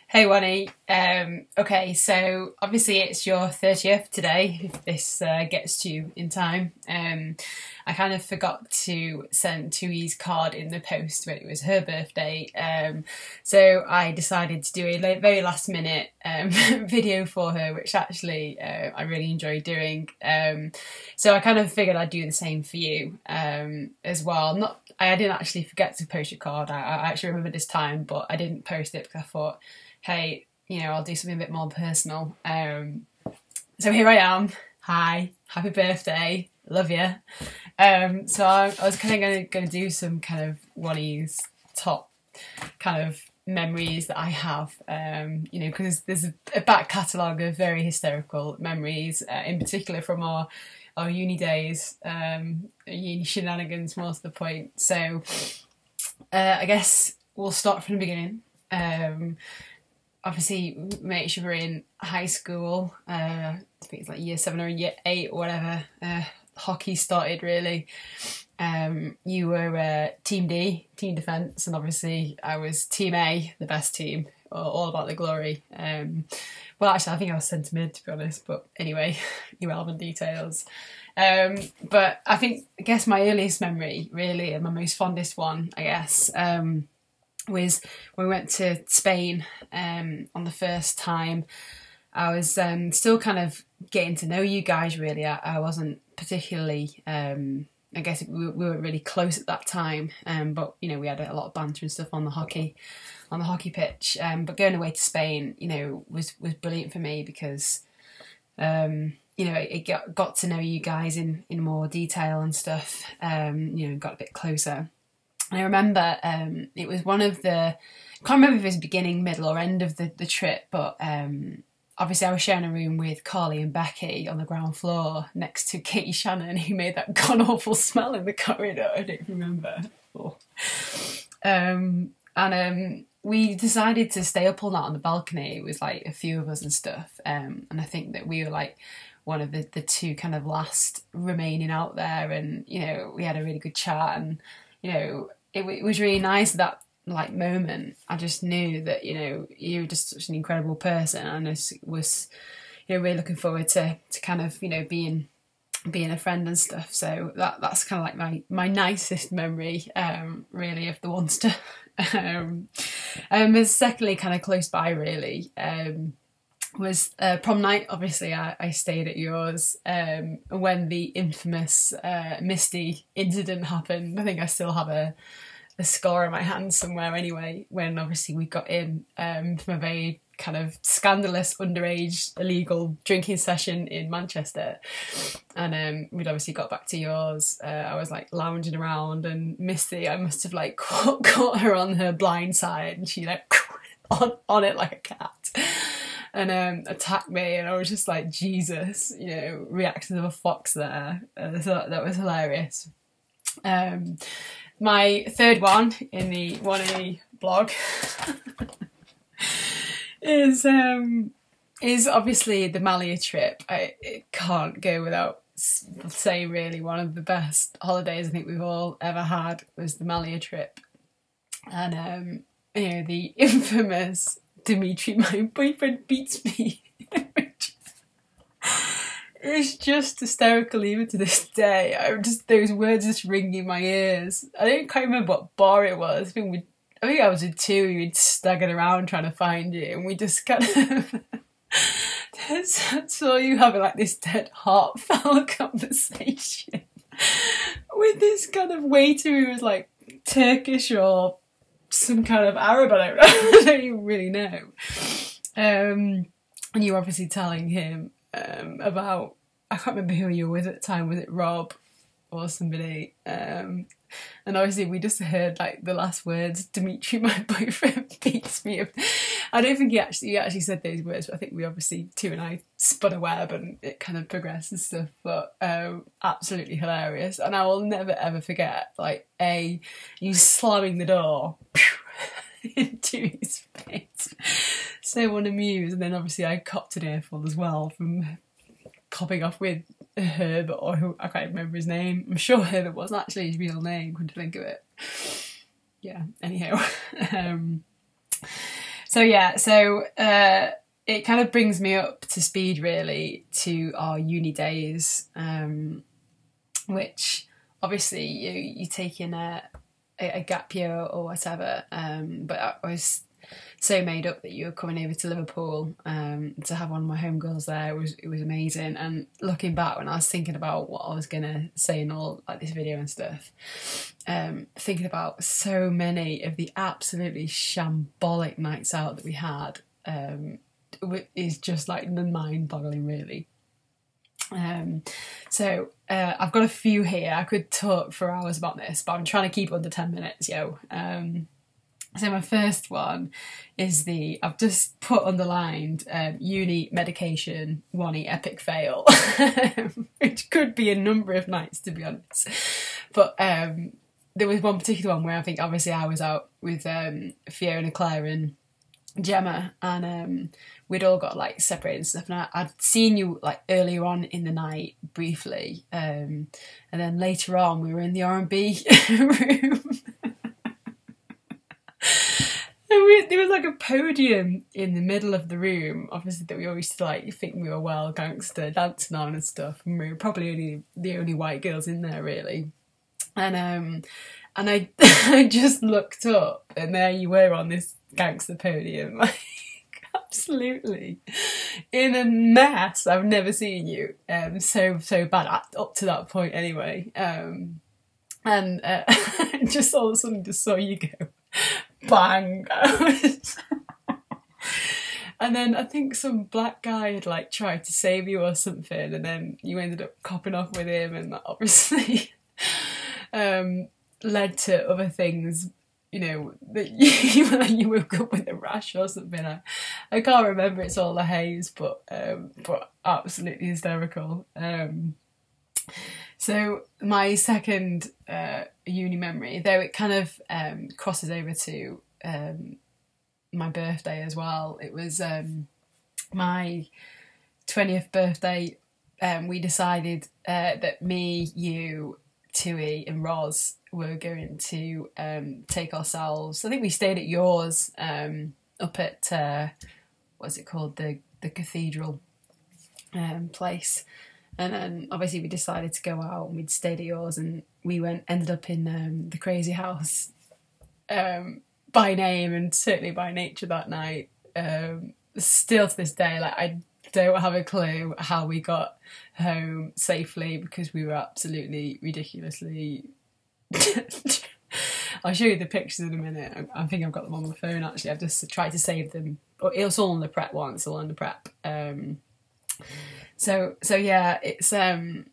Hey Wani, okay, so obviously it's your 30th today, if this gets to you in time. I kind of forgot to send Tui's card in the post when it was her birthday, so I decided to do a very last minute video for her, which actually I really enjoy doing. So I kind of figured I'd do the same for you as well. I didn't actually forget to post your card, I actually remember this time, but I didn't post it because I thought, hey, I'll do something a bit more personal. So here I am. Hi, happy birthday, love you. So I was kind of going to do some kind of Wani's top kind of memories that I have, because there's a back catalogue of very hysterical memories, in particular from our uni days, uni shenanigans most of the point. So I guess we'll start from the beginning. Obviously, make sure we're in high school. I think it's like year 7 or year 8 or whatever. Hockey started really. You were Team D, Team Defence, and obviously I was Team A, the best team, all about the glory. Well, actually, I think I was centre mid, to be honest, but anyway, irrelevant details. But I guess my earliest memory, really, and my most fondest one, I guess, was when we went to Spain on the first time. I was still kind of getting to know you guys, really. I wasn't particularly, I guess we weren't really close at that time, but we had a lot of banter and stuff on the hockey pitch. But going away to Spain, was brilliant for me because it got to know you guys in more detail and stuff. Got a bit closer. And I remember it was one of I can't remember if it was beginning, middle or end of the trip, but obviously I was sharing a room with Carly and Becky on the ground floor next to Katie Shannon, who made that god-awful smell in the corridor. I don't remember. Oh. We decided to stay up all night on the balcony. It was like a few of us and stuff. And I think that we were like one of the two kind of last remaining out there, and we had a really good chat, and it was really nice that like moment. I just knew that you were just such an incredible person, and I was really looking forward to kind of being a friend and stuff. So that's kind of like my nicest memory, really, of the Wanster. And secondly, kind of close by, really, was prom night. Obviously I stayed at yours when the infamous Misty incident happened. I think I still have a scar on my hand somewhere anyway, when obviously we got in from a very kind of scandalous underage illegal drinking session in Manchester, and we'd obviously got back to yours. I was like lounging around, and Misty, I must have like caught her on her blind side, and she like on it like a cat, and attacked me, and I was just like, Jesus, reaction of a fox there. So that was hilarious. My third one in the 1A blog is obviously the Malia trip. It can't go without saying, really, one of the best holidays I think we've all ever had was the Malia trip. And the infamous Dimitri, my boyfriend beats me. It's just hysterical even to this day. Those words just ring in my ears. I can't remember what bar it was. I think I was with two. We were staggered around trying to find you, and we just kind of saw you having like this dead heartfelt conversation with this kind of waiter who was like Turkish or some kind of Arab. I don't even really know. And you were obviously telling him about, I can't remember who you were with at the time, was it Rob or somebody? And obviously we just heard like the last words, Dimitri, my boyfriend beats me. I don't think you actually said those words, but I think we obviously, Tu and I, spun a web and it kind of progressed and stuff, but absolutely hilarious. And I will never ever forget, like, you slamming the door into his face, so unamused, and then obviously I copped an earful as well from copping off with Herb, or who, I can't remember his name. I'm sure Herb wasn't actually his real name, couldn't think of it. Yeah, anyhow. So yeah, it kind of brings me up to speed really to our uni days, which obviously you take in a gap year or whatever, but I was so made up that you were coming over to Liverpool to have one of my homegirls there. It was amazing. And looking back, when I was thinking about what I was gonna say in all like this video and stuff, thinking about so many of the absolutely shambolic nights out that we had, is just like the mind-boggling, really. So I've got a few here. I could talk for hours about this, but I'm trying to keep under 10 minutes, yo. So my first one is I've just put underlined uni medication, one epic fail, which could be a number of nights, to be honest. But there was one particular one where I think obviously I was out with Fiona, Claire and Gemma, and we'd all got like separated and stuff, and I'd seen you like earlier on in the night briefly, and then later on we were in the R&B room. And there was like a podium in the middle of the room, obviously, that we always used to like think we were well gangster dancing on and stuff, and we were probably the only white girls in there really. And I I just looked up, and there you were on this gangster podium, like absolutely in a mess. I've never seen you so bad up to that point anyway. And just all of a sudden just saw you go bang. And then I think some black guy had like tried to save you or something, and then you ended up copping off with him, and that obviously led to other things, you know, that you woke up with a rash or something. I can't remember, it's all a haze, but absolutely hysterical. So my second uni memory, though it kind of crosses over to my birthday as well. It was my 20th birthday. We decided that me, you, Tui and Roz were going to take ourselves, I think we stayed at yours, up at what's it called, the cathedral place. And then obviously we decided to go out, and we'd stayed at yours, and we ended up in the Crazy House, by name and certainly by nature that night. Still to this day, like I don't have a clue how we got home safely, because we were absolutely ridiculously I'll show you the pictures in a minute. I think I've got them on my phone actually. I've just tried to save them. It was all on the prep one, it's all on the prep. So yeah, it's I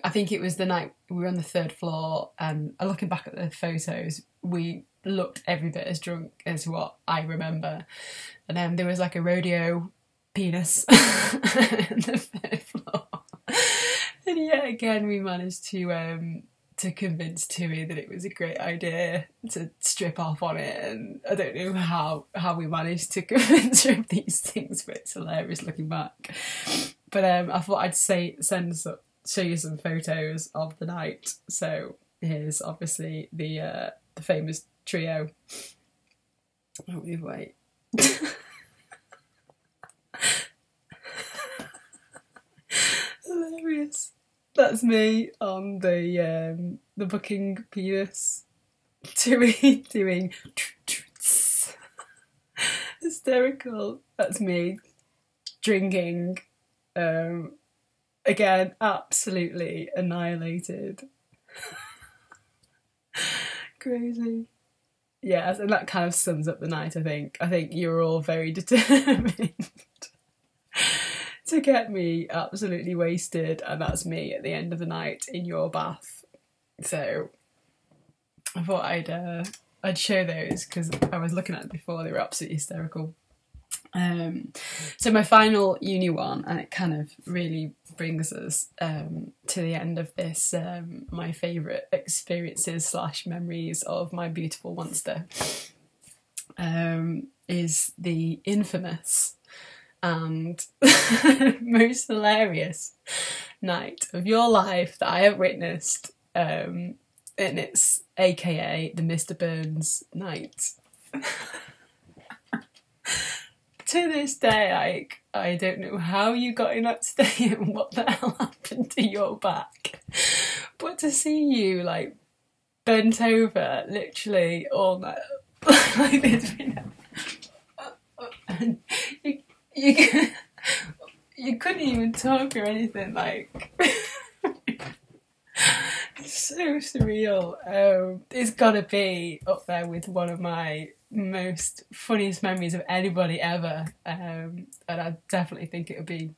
think it was the night we were on the 3rd floor, and looking back at the photos, we looked every bit as drunk as what I remember. And then there was like a rodeo penis on the 3rd floor. And yet again, we managed to convince Tui that it was a great idea to strip off on it, and I don't know how we managed to convince her of these things, but it's hilarious looking back. But I thought I'd show you some photos of the night. So here's obviously the famous trio. Oh, wait. Hilarious. That's me on the bucking penis, Tui doing hysterical. That's me drinking. Again, absolutely annihilated. Crazy. Yeah, and that kind of sums up the night, I think. I think you were all very determined to get me absolutely wasted, and that's me at the end of the night in your bath. So I thought I'd show those, because I was looking at them before. They were absolutely hysterical. So my final uni one, and it kind of really brings us to the end of this, my favourite experiences / memories of my beautiful monster, is the infamous and most hilarious night of your life that I have witnessed, and it's AKA the Mr. Burns night. to this day, like, I don't know how you got in that state and what the hell happened to your back. But to see you, like, bent over, literally all night, like this, and you couldn't even talk or anything, like... It's so surreal. It's gotta be up there with one of my most funniest memories of anybody ever, and I definitely think it would be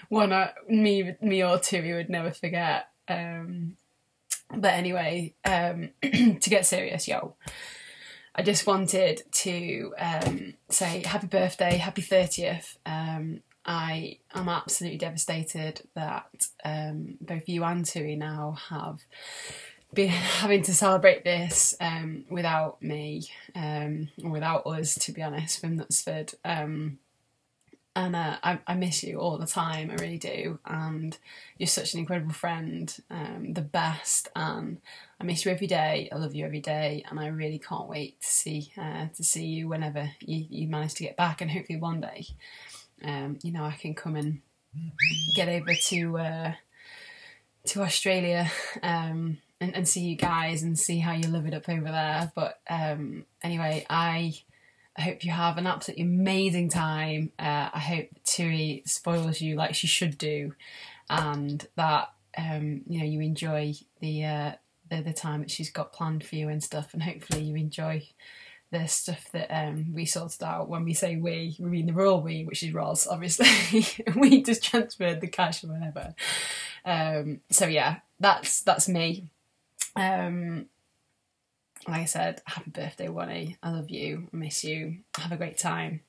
one me or Tui would never forget. But anyway, to get serious, yo, I just wanted to say happy birthday, happy 30th. I am absolutely devastated that both you and Tui now have been having to celebrate this without me, or without us, to be honest, from Knutsford. And I miss you all the time, I really do, and you're such an incredible friend, the best, and I miss you every day, I love you every day, and I really can't wait to see you whenever you manage to get back, and hopefully one day, you know, I can come and get over to Australia, and see you guys and see how you live it up over there. But anyway, I hope you have an absolutely amazing time. I hope Tui spoils you like she should do, and that you know, you enjoy the time that she's got planned for you and stuff, and hopefully you enjoy the stuff that we sorted out. When we say we mean the royal we, which is Roz, obviously. We just transferred the cash or whatever. So yeah, that's me. Like I said, happy birthday, Wonnie. I love you. I miss you. Have a great time.